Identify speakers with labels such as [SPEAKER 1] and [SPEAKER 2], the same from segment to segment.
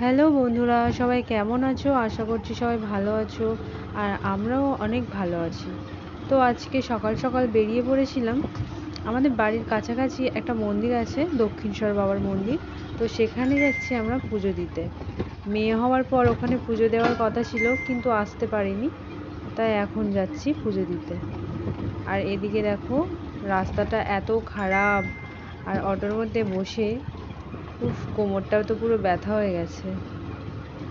[SPEAKER 1] Hello বন্ধুরা, সবাই কেমন আছো? আশা করছি সবাই ভালো আছো। আর আমরাও অনেক ভালো আছি। তো আজকে সকাল সকাল বেরিয়ে পড়েছিলাম। আমাদের বাড়ির কাছাকাছি একটা মন্দির আছে, দক্ষিণেশ্বর বাবার মন্দির। তো সেখানে যাচ্ছি আমরা পুজো দিতে। মেয়ে হওয়ার পর ওখানে পুজো দেওয়ার কথা ছিল, কিন্তু আসতে পারিনি। তাই এখন যাচ্ছি পুজো দিতে। আর এদিকে দেখো, রাস্তাটা এত খারাপ। আর অটোর মধ্যে বসে কোমরটাও তো পুরো ব্যথা হয়ে গেছে।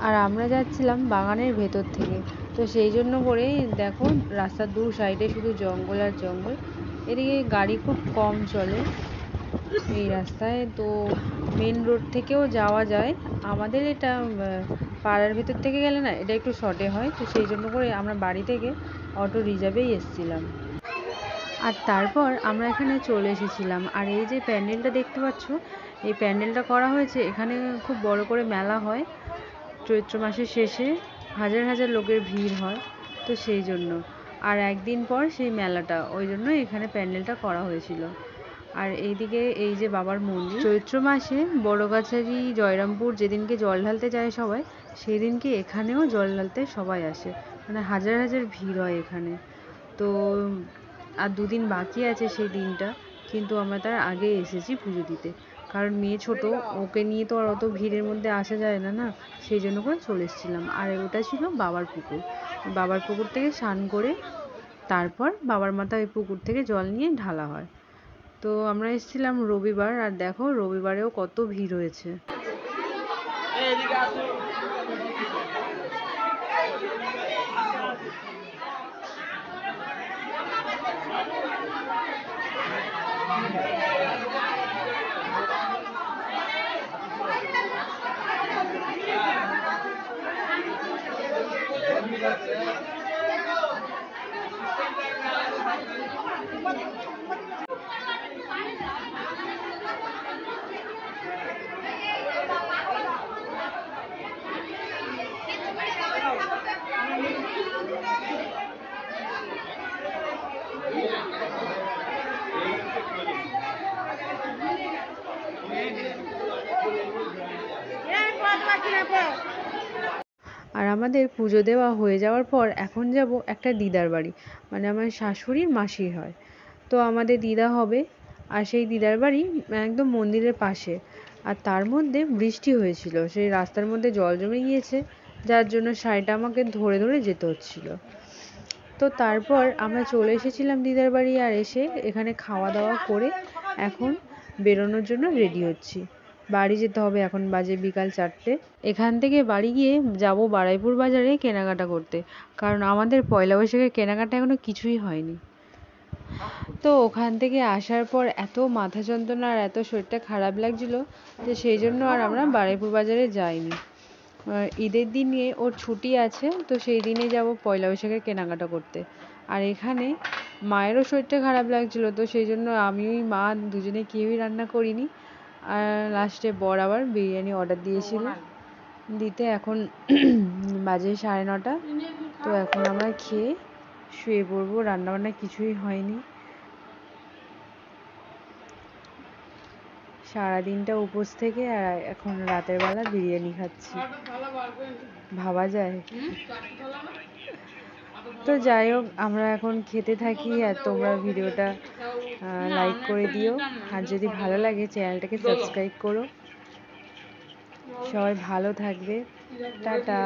[SPEAKER 1] আর আমরা যাচ্ছিলাম বাগানের ভেতর থেকে। তো সেই জন্য করে দেখো, রাস্তার দু সাইডে শুধু জঙ্গল আর জঙ্গল। এদিকে গাড়ি খুব কম চলে এই রাস্তায়। তো মেন রোড থেকেও যাওয়া যায়। আমাদের এটা পাড়ার ভেতর থেকে গেলে না, এটা একটু শর্টে হয়। তো সেই জন্য করে আমরা বাড়ি থেকে অটো রিজার্ভেই এসেছিলাম। আর তারপর আমরা এখানে চলে এসেছিলাম। আর এই যে প্যান্ডেলটা দেখতে পাচ্ছ, এই প্যান্ডেলটা করা হয়েছে এখানে। খুব বড় করে মেলা হয় চৈত্র মাসের শেষে। হাজার হাজার লোকের ভিড় হয়, তো সেই জন্য। আর একদিন পর সেই মেলাটা, ওই জন্য এখানে প্যান্ডেলটা করা হয়েছিল। আর এইদিকে এই যে বাবার মন্দির, চৈত্র মাসে বড়গাছারি জয়রামপুর যেদিনকে জল ঢালতে যায় সবাই, সেই দিনকে এখানেও জল ঢালতে সবাই আসে। মানে হাজার হাজার ভিড় হয় এখানে। তো আর দুদিন বাকি আছে সেই দিনটা, কিন্তু আমরা তার আগে এসেছি পুজো দিতে। কারণ মেয়ে ছোট, ওকে নিয়ে তো আর অত ভিড়ের মধ্যে আসা যায় না না। সেই জন্য করে চলে এসেছিলাম। আর ওটা ছিল বাবার পুকুর। বাবার পুকুর থেকে স্নান করে তারপর বাবার মাথায় ওই পুকুর থেকে জল নিয়ে ঢালা হয়। তো আমরা এসেছিলাম রবিবার। আর দেখো, রবিবারেও কত ভিড় হয়েছে। আর আমাদের পুজো দেওয়া হয়ে যাওয়ার পর এখন যাব একটা দিদার বাড়ি, মানে আমার শাশুড়ির মাসির হয়। তো আমাদের দিদা হবে। আর সেই দিদার বাড়ি একদম মন্দিরের পাশে। আর তার মধ্যে বৃষ্টি হয়েছিল, সেই রাস্তার মধ্যে জল জমে গিয়েছে, যার জন্য শাড়িটা আমাকে ধরে ধরে যেতে হচ্ছিল। তো তারপর আমরা চলে এসেছিলাম দিদার বাড়ি। আর এসে এখানে খাওয়া দাওয়া করে এখন বেরোনোর জন্য রেডি হচ্ছি। বাড়ি যেতে হবে, এখন বাজে বিকাল 4টে। এখান থেকে বাড়ি গিয়ে যাব বারুইপুর বাজারে কেনাকাটা করতে, কারণ আমাদের পয়লা বৈশাখের কেনাকাটা এখনো কিছুই হয়নি। তো ওখান থেকে আসার পর এত মাথা যন্ত্রণা আর এত শরীরটা খারাপ লাগছিল যে সেই জন্য আর আমরা বারুইপুর বাজারে যাইনি। ঈদের দিনে ওর ছুটি আছে, তো সেই দিনে যাব পয়লা বৈশাখের কেনাকাটা করতে। আর এখানে মায়েরও শরীরটা খারাপ লাগছিল, তো সেই জন্য আমি ওই মা দুজনে কেউই রান্না করিনি। আর লাস্টে বর আবার বিরিয়ানি অর্ডার দিয়েছিল দিতে। এখন বাজে 9:30। তো এখন আমরা খেয়ে শুয়ে পড়বো। রান্নাবান্না কিছুই হয়নি। সারাদিনটা উপোস থেকে আর এখন রাতের বেলা বিরিয়ানি খাচ্ছি। ভাবা যায়? তো যাই হোক, আমরা এখন খেতে থাকি। আর তোমরা ভিডিওটা লাইক করে দিও। আর যদি ভালো লাগে চ্যানেলটাকে সাবস্ক্রাইব করো। সবাই ভালো থাকবে। টাটা।